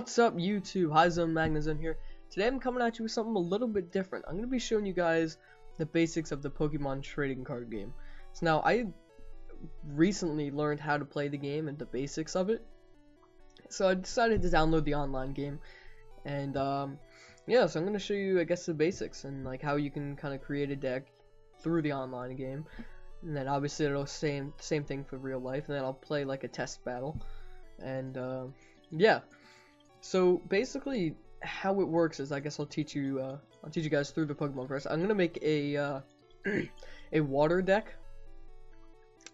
What's up YouTube, HyZone MagneZone here. Today I'm coming at you with something a little bit different. I'm going to be showing you guys the basics of the Pokemon trading card game. So now I recently learned how to play the game and the basics of it. So I decided to download the online game. And yeah, so I'm going to show you I guess the basics and like how you can kind of create a deck through the online game. And then obviously it'll same thing for real life, and then I'll play like a test battle. And yeah. So basically, how it works is, I guess I'll teach you guys through the Pokemon first. I'm gonna make a a water deck,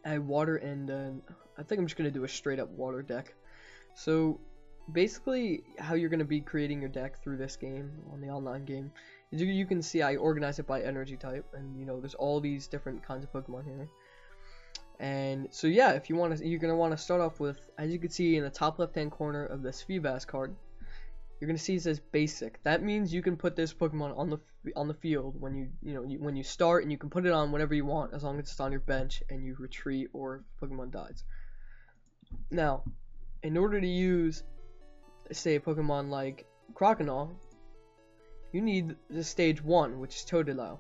I think I'm just gonna do a straight up water deck. So basically, how you're gonna be creating your deck through this game on the online game, is you can see I organize it by energy type, and you know there's all these different kinds of Pokemon here. And so yeah, if you want to, you're gonna want to start off with, as you can see in the top left hand corner of this Feebas card, you're gonna see it says basic. That means you can put this Pokemon on the field when when you start, and you can put it on whenever you want, as long as it's on your bench and you retreat or if Pokemon dies. Now, in order to use, say, a Pokemon like Crocodile, you need the stage 1, which is Totodile,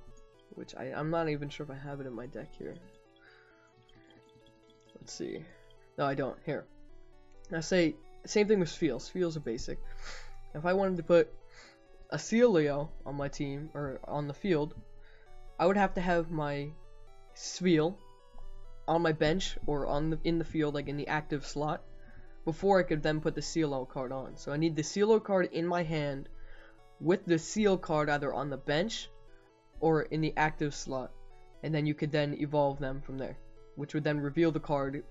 which I'm not even sure if I have it in my deck here. Let's see. No, I don't. Here. Now say, same thing with Spheals. Spheals are basic. If I wanted to put a Celio on my team, or on the field, I would have to have my Spheal on my bench, or in the field, like in the active slot, before I could then put the Celio card on. So I need the Celio card in my hand, with the Seal card either on the bench, or in the active slot. And then you could then evolve them from there, which would then reveal the card,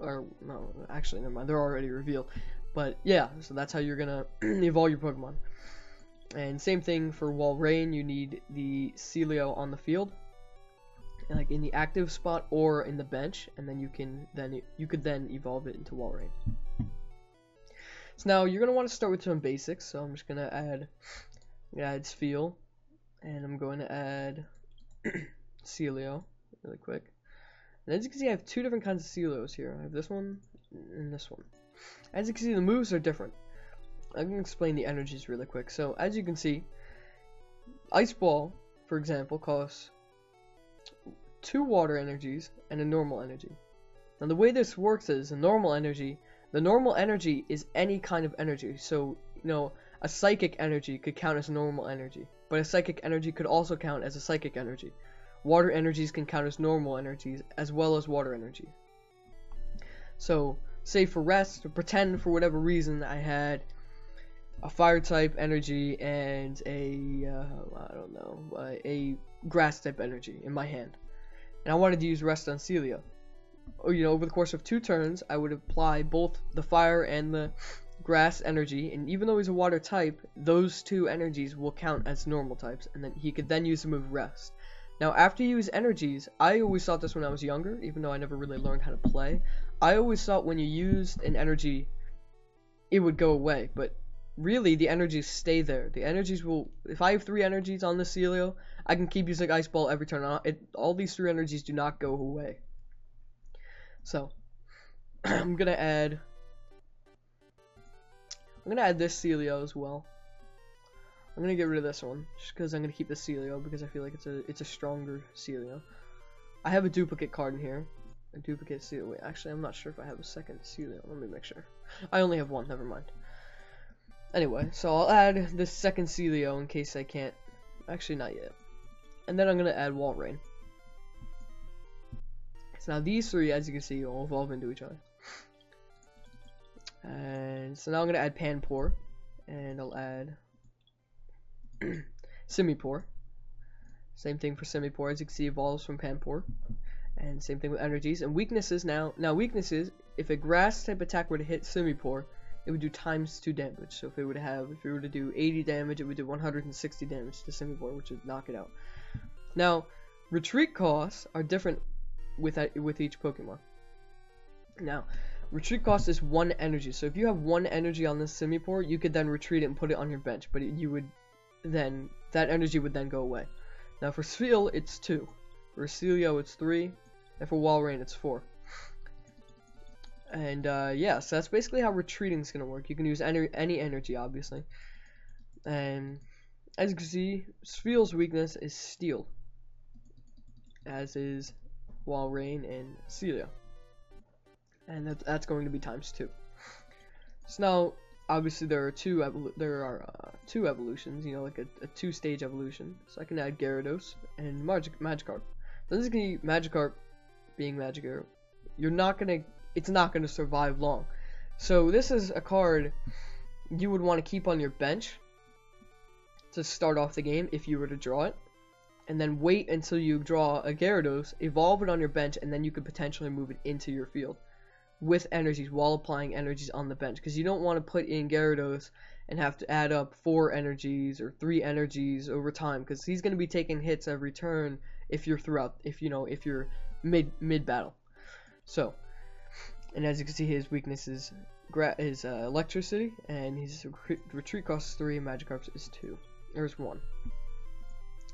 or no, actually never mind, they're already revealed. But yeah, so that's how you're gonna evolve your Pokemon. And same thing for Walrein, you need the Celio on the field, like in the active spot or in the bench, and then you could then evolve it into Walrein. So now you're gonna want to start with some basics. So I'm just gonna add Spheal, and I'm going to add Celio really quick. And as you can see, I have two different kinds of Celios here. I have this one and this one. As you can see, the moves are different. I'm going to explain the energies really quick. So, as you can see, Ice Ball, for example, costs 2 water energies and a normal energy. Now, the way this works is, the normal energy is any kind of energy. So, you know, a psychic energy could count as normal energy, but a psychic energy could also count as a psychic energy. Water energies can count as normal energies as well as water energy. So, say for rest, pretend for whatever reason I had a fire type energy and a a grass type energy in my hand, and I wanted to use rest on Celio. Or, you know, over the course of 2 turns, I would apply both the fire and the grass energy, and even though he's a water type, those 2 energies will count as normal types, and then he could then use the move rest. Now, after you use energies, I always thought this when I was younger, even though I never really learned how to play. I always thought when you used an energy, it would go away, but really, the energies stay there. The energies will, if I have 3 energies on the Celio, I can keep using Ice Ball every turn. All these 3 energies do not go away. So, I'm gonna add this Celio as well. I'm gonna get rid of this one, just because I'm gonna keep the Celio, because I feel like it's a stronger Celio. I have a duplicate card in here. A duplicate Celio. Wait, actually, I'm not sure if I have a second Celio. Let me make sure. I only have one, never mind. Anyway, so I'll add this second Celio in case I can't. Actually, not yet. And then I'm gonna add Walrein. So now these 3, as you can see, will evolve into each other. And so now I'm gonna add Panpour, and I'll add Simipour. Same thing for Simipour, as you can see, evolves from Panpour. And same thing with energies and weaknesses. Now weaknesses, if a grass type attack were to hit Simipour, it would do ×2 damage. So if it were to do 80 damage, it would do 160 damage to Simipour, which would knock it out. Now, retreat costs are different with each Pokemon. Now, retreat cost is 1 energy. So if you have 1 energy on this Simipour, you could then retreat it and put it on your bench, but that energy would then go away. Now for Spheal, it's 2. For Celio, it's 3. And for Walrein, it's 4. And yeah, so that's basically how retreating is gonna work. You can use any energy, obviously. And as you can see, Spheal's weakness is steel, as is Walrein and Celia, and that's going to be ×2. So now, obviously, there are two evolutions. You know, like a two-stage evolution. So I can add Gyarados and Magikarp. So this is gonna be Magikarp being Magikarp. It's not gonna survive long. So this is a card you would want to keep on your bench to start off the game if you were to draw it, and then wait until you draw a Gyarados, evolve it on your bench, and then you could potentially move it into your field with energies while applying energies on the bench, because you don't want to put in Gyarados and have to add up 4 energies or 3 energies over time, because he's going to be taking hits every turn if you're mid battle. So, and as you can see, his weakness is electricity, and his retreat costs 3, and Magikarp's is 2. There's 1.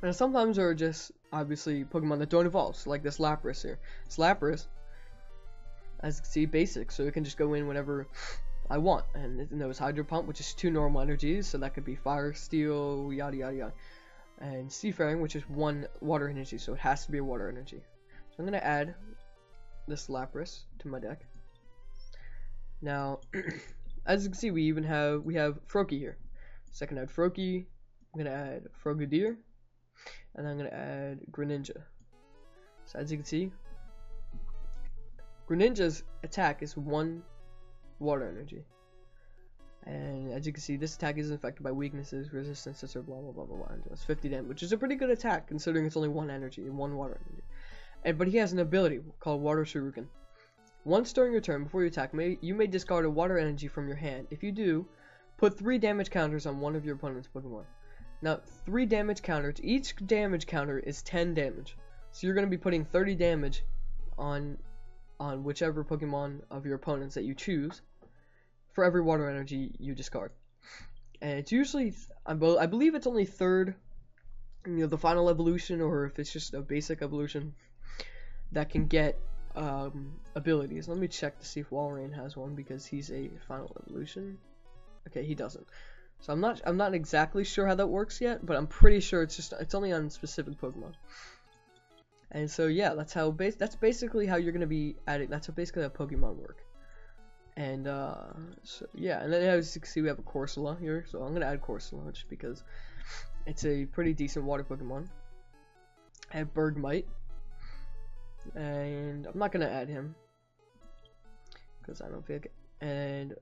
And sometimes there are just, obviously, Pokemon that don't evolve, so like this Lapras here. This Lapras, as you can see, basic, so it can just go in whenever I want. And it knows Hydro Pump, which is 2 normal energies, so that could be Fire, Steel, yada yada yada. And Seafaring, which is 1 water energy, so it has to be a water energy. So I'm going to add this Lapras to my deck. Now, as you can see, we have Froakie here. So I can add Froakie, I'm going to add Frogadier, and I'm going to add Greninja. So as you can see, Greninja's attack is 1 water energy. And as you can see, this attack isn't affected by weaknesses, resistances, or blah blah blah blah blah. And does 50 damage, which is a pretty good attack considering it's only 1 energy, 1 water energy. But he has an ability called Water Shuriken. Once during your turn, before you attack, you may discard a water energy from your hand. If you do, put 3 damage counters on one of your opponent's Pokemon. Now, 3 damage counters. Each damage counter is 10 damage. So you're going to be putting 30 damage on whichever Pokemon of your opponents that you choose for every water energy you discard. And it's usually, I believe it's only 3rd, the final evolution, or if it's just a basic evolution that can get abilities. Let me check to see if Walrein has one, because he's a final evolution. Okay, he doesn't. So I'm not exactly sure how that works yet, but I'm pretty sure it's only on specific Pokemon. And so yeah, that's basically how you're gonna be adding. That's basically how Pokemon work. And so yeah, and then as you can see, we have a Corsola here. So I'm gonna add Corsola just because it's a pretty decent water Pokemon. I have Bergmite, and I'm not gonna add him because I don't think. And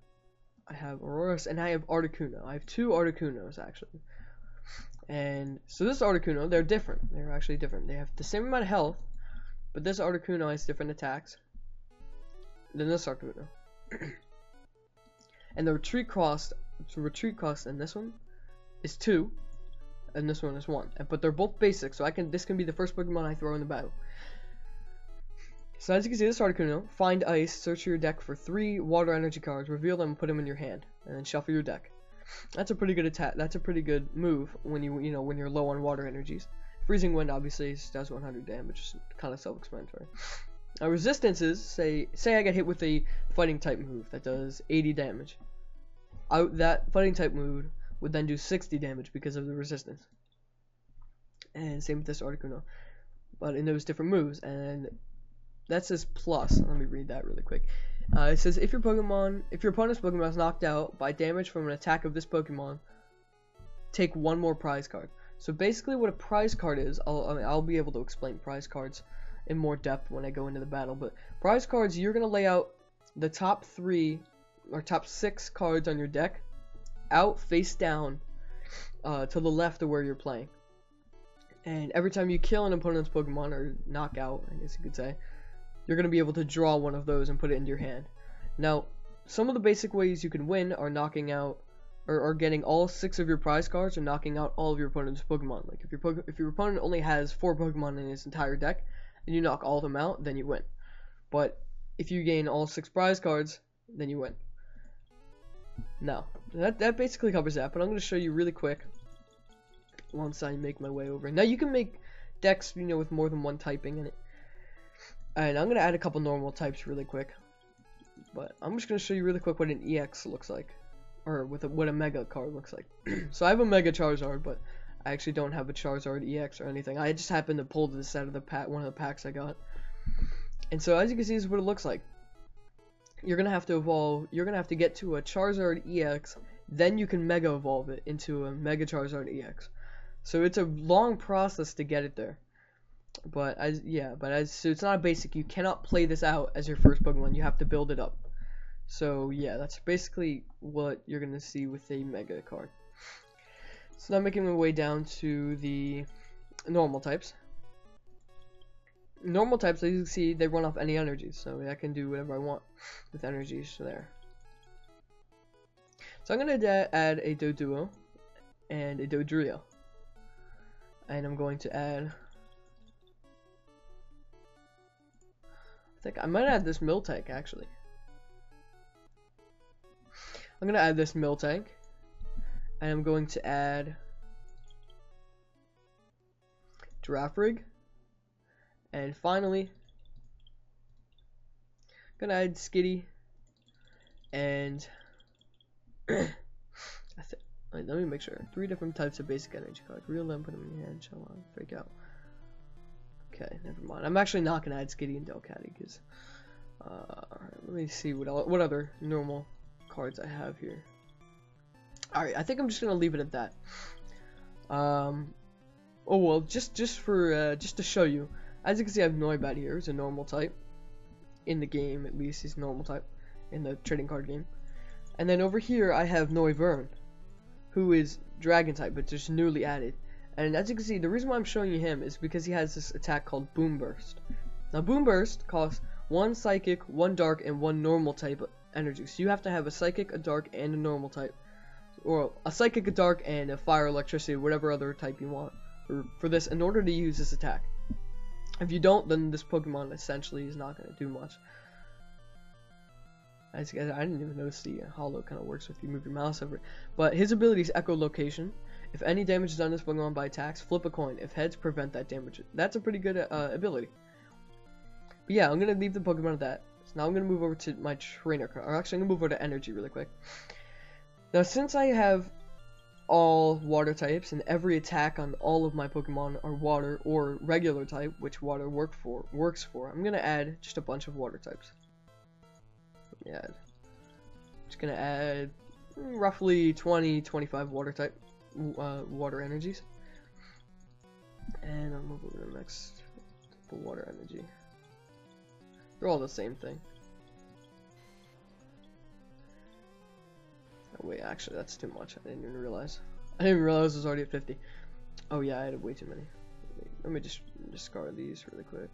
I have Aurorus, and I have Articuno. I have 2 Articunos actually. And so this Articuno, they're different. They're actually different. They have the same amount of health, but this Articuno has different attacks than this Articuno. And the retreat cost in this one is 2, and this one is 1. But they're both basic, so this can be the first Pokemon I throw in the battle. So as you can see, this Articuno, find ice, search your deck for 3 water energy cards, reveal them, and put them in your hand, and then shuffle your deck. That's a pretty good attack. That's a pretty good move when when you're low on water energies. Freezing Wind obviously does 100 damage, just kind of self-explanatory. Now resistances, say I get hit with a fighting type move that does 80 damage. That fighting type move would then do 60 damage because of the resistance. And same with this Articuno, but in those different moves. And that says plus. Let me read that really quick. It says if your opponent's Pokemon is knocked out by damage from an attack of this Pokemon, take 1 more prize card. So basically, what a prize card is, I'll be able to explain prize cards in more depth when I go into the battle. But prize cards, you're gonna lay out the top 3 or top 6 cards on your deck out face down to the left of where you're playing. And every time you kill an opponent's Pokemon, or knock out, I guess you could say, you're going to be able to draw one of those and put it into your hand. Now, some of the basic ways you can win are knocking out, or getting all 6 of your prize cards, or knocking out all of your opponent's Pokemon. Like if your opponent only has 4 Pokemon in his entire deck, and you knock all of them out, then you win. But if you gain all 6 prize cards, then you win. Now, that basically covers that, but I'm going to show you really quick once I make my way over. Now, you can make decks, with more than 1 typing in it. And I'm going to add a couple normal types really quick. But I'm just gonna show you really quick what an EX looks like, or what a Mega card looks like. So I have a Mega Charizard, but I actually don't have a Charizard EX or anything. I just happened to pull this out of the pack, one of the packs I got. And so as you can see, this is what it looks like. You're gonna have to evolve. You're gonna have to get to a Charizard EX, then you can Mega Evolve it into a Mega Charizard EX. So it's a long process to get it there. So it's not a basic. You cannot play this out as your first Pokemon. You have to build it up. So yeah, that's basically what you're gonna see with a Mega card. So now making my way down to the normal types. Normal types, as you can see, they run off any energies, so I can do whatever I want with energies there. So I'm going to add a Doduo and a Dodrio. And I'm going to add... I think I might add this Miltank, actually. I'm going to add this Miltank. And I'm going to add... Girafarig. And finally, I'm gonna add Skitty and wait, let me make sure. 3 different types of basic energy cards. Real them, put them in your hand, shall I freak out. Okay, never mind. I'm actually not gonna add Skitty and Delcatty because let me see what other normal cards I have here. Alright, I think I'm just gonna leave it at that. Oh well, just to show you. As you can see, I have Noibat here. It's a normal type. In the game, at least, he's normal type. In the trading card game. And then over here, I have Noivern, who is Dragon type, but just newly added. And as you can see, the reason why I'm showing you him is because he has this attack called Boom Burst. Now, Boom Burst costs 1 Psychic, 1 Dark, and 1 Normal type energy. So you have to have a Psychic, a Dark, and a Normal type. Or a Psychic, a Dark, and a Fire, Electricity, whatever other type you want for this in order to use this attack. If you don't, then this Pokemon essentially is not going to do much. As you guys, I didn't even notice the hollow kind of works if you move your mouse over it. But his ability is Echolocation. If any damage is done to this Pokemon by attacks, flip a coin. If heads, prevent that damage. That's a pretty good ability. But yeah, I'm going to leave the Pokemon at that. So now I'm going to move over to my trainer card. Or actually, I'm going to move over to Energy really quick. Now, since I have all water types and every attack on all of my Pokemon are water or regular type, which water works for, I'm gonna add just a bunch of water types. Yeah, just gonna add roughly 20-25 water type water energies, and I'll move over to the next water energy. They're all the same thing. Wait, actually, that's too much. I didn't even realize. I didn't even realize it was already at 50. Oh yeah, I had way too many. Let me just discard these really quick.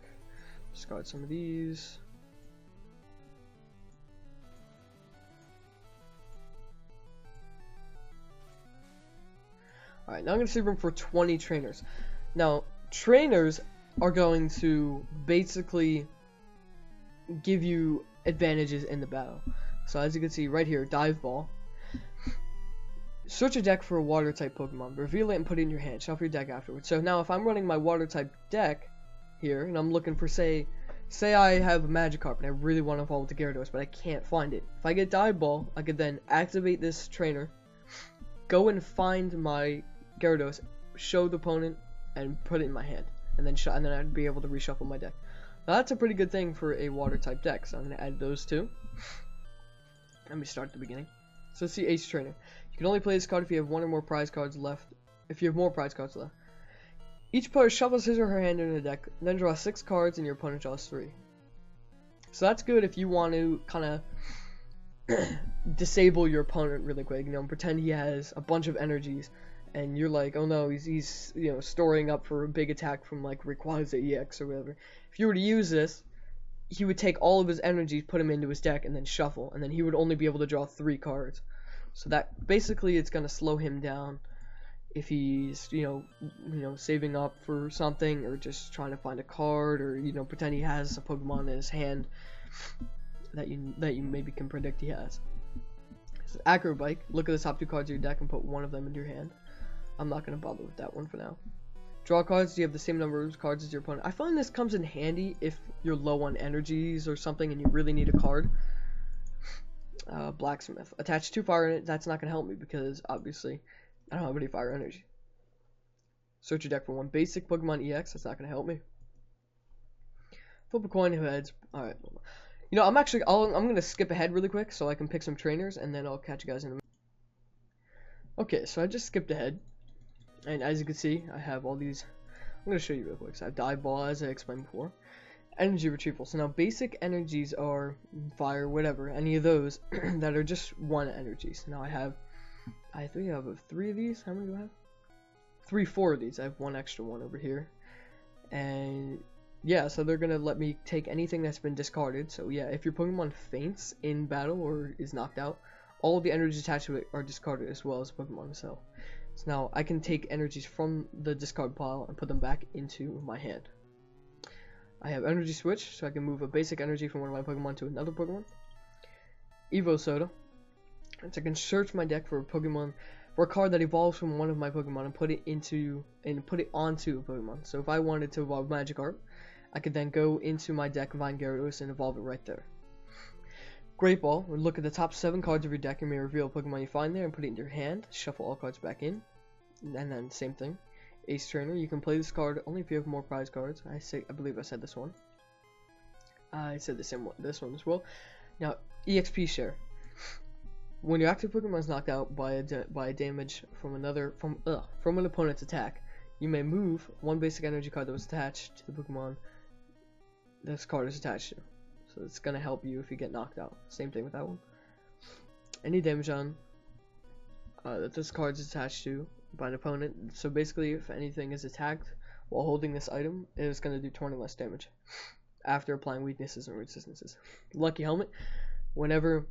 Discard some of these. Alright, now I'm going to save room for 20 trainers. Now, trainers are going to basically give you advantages in the battle. So as you can see right here, Dive Ball. Search a deck for a water type Pokemon, reveal it and put it in your hand, shuffle your deck afterwards. So now if I'm running my water type deck here, and I'm looking for say I have a Magikarp and I really want to evolve with the Gyarados, but I can't find it. If I get Dive Ball, I could then activate this trainer, go and find my Gyarados, show the opponent, and put it in my hand. And then I'd be able to reshuffle my deck. Now that's a pretty good thing for a water type deck, so I'm going to add those two. Let me start at the beginning. So let's see Ace Trainer. You can only play this card if you have 1 or more prize cards left. If you have more prize cards left. Each player shuffles his or her hand into the deck, then draws 6 cards and your opponent draws 3. So that's good if you want to kind of disable your opponent really quick. You know, pretend he has a bunch of energies, and you're like, oh no, he's you know, storing up for a big attack from like Rayquaza EX or whatever. If you were to use this, he would take all of his energies, put them into his deck, and then shuffle, and then he would only be able to draw 3 cards. So that basically it's gonna slow him down if he's you know saving up for something, or just trying to find a card, or you know, pretend he has a Pokemon in his hand that you maybe can predict he has. So Acrobike, look at the top 2 cards of your deck and put 1 of them into your hand. I'm not gonna bother with that one for now. Draw cards, you have the same number of cards as your opponent. I find this comes in handy if you're low on energies or something and you really need a card. Blacksmith. Attach 2 fire in it. That's not going to help me because obviously I don't have any fire energy. Search your deck for 1 basic Pokemon EX. That's not going to help me. Flip a coin, heads. Alright. You know, I'm going to skip ahead really quick so I can pick some trainers and then I'll catch you guys in a minute. Okay, so I just skipped ahead. And as you can see, I have all these. I'm going to show you real quick. So I have Dive Ball, as I explained before. Energy Retrieval. So now basic energies are fire, whatever, any of those that are just 1 energies. Now I think I have 3 of these. How many do I have? 4 of these. I have 1 extra one over here. And yeah, so they're going to let me take anything that's been discarded. So yeah, if your Pokemon faints in battle or is knocked out, all of the energies attached to it are discarded as well as Pokemon itself. So now I can take energies from the discard pile and put them back into my hand. I have Energy Switch, so I can move a basic energy from one of my Pokemon to another Pokemon. Evo Soda, so I can search my deck for a Pokemon, for a card that evolves from one of my Pokemon and put it onto a Pokemon. So if I wanted to evolve Magikarp, I could then go into my deck of Vine Gyarados and evolve it right there. Great Ball would look at the top 7 cards of your deck and may reveal a Pokemon you find there and put it in your hand. Shuffle all cards back in, and then same thing. Ace Trainer, you can play this card only if you have more prize cards. I believe I said this one. I said this one as well. Now, EXP Share. When your active Pokemon is knocked out by a damage from an opponent's attack, you may move 1 basic energy card that was attached to the Pokemon this card is attached to. So it's gonna help you if you get knocked out. Same thing with that one. Any damage on that this card is attached to by an opponent. So basically, if anything is attacked while holding this item, it is going to do 20 less damage after applying weaknesses and resistances. Lucky Helmet. Whenever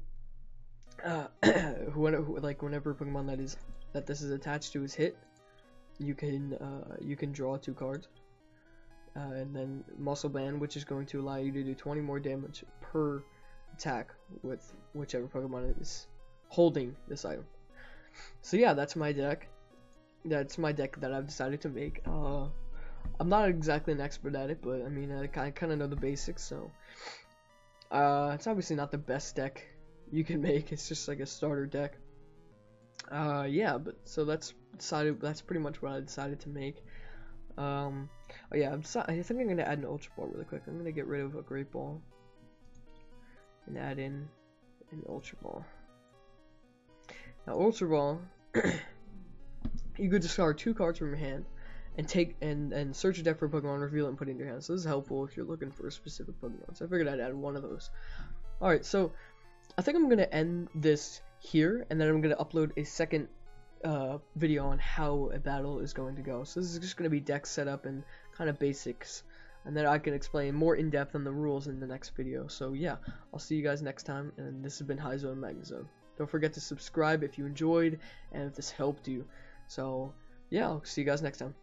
whenever Pokemon that this is attached to is hit, you can draw 2 cards. And then Muscle Band, which is going to allow you to do 20 more damage per attack with whichever Pokemon is holding this item. So yeah, that's my deck. That's my deck that I've decided to make. I'm not exactly an expert at it, but I mean, I kind of know the basics, so it's obviously not the best deck you can make. It's just like a starter deck. Yeah, but so that's pretty much what I decided to make. Oh yeah, I think I'm gonna add an Ultra Ball really quick. I'm gonna get rid of a Great Ball and add in an Ultra Ball. Now, Ultra Ball, you could discard 2 cards from your hand and take and search your deck for a Pokemon, reveal it, and put it in your hand. So this is helpful if you're looking for a specific Pokemon. So I figured I'd add 1 of those. Alright, so I think I'm gonna end this here, and then I'm gonna upload a second video on how a battle is going to go. So this is just going to be deck setup and kind of basics, and then I can explain more in depth on the rules in the next video. So yeah, I'll see you guys next time, and this has been HyZone MagneZone. Don't forget to subscribe if you enjoyed and if this helped you. So yeah, I'll see you guys next time.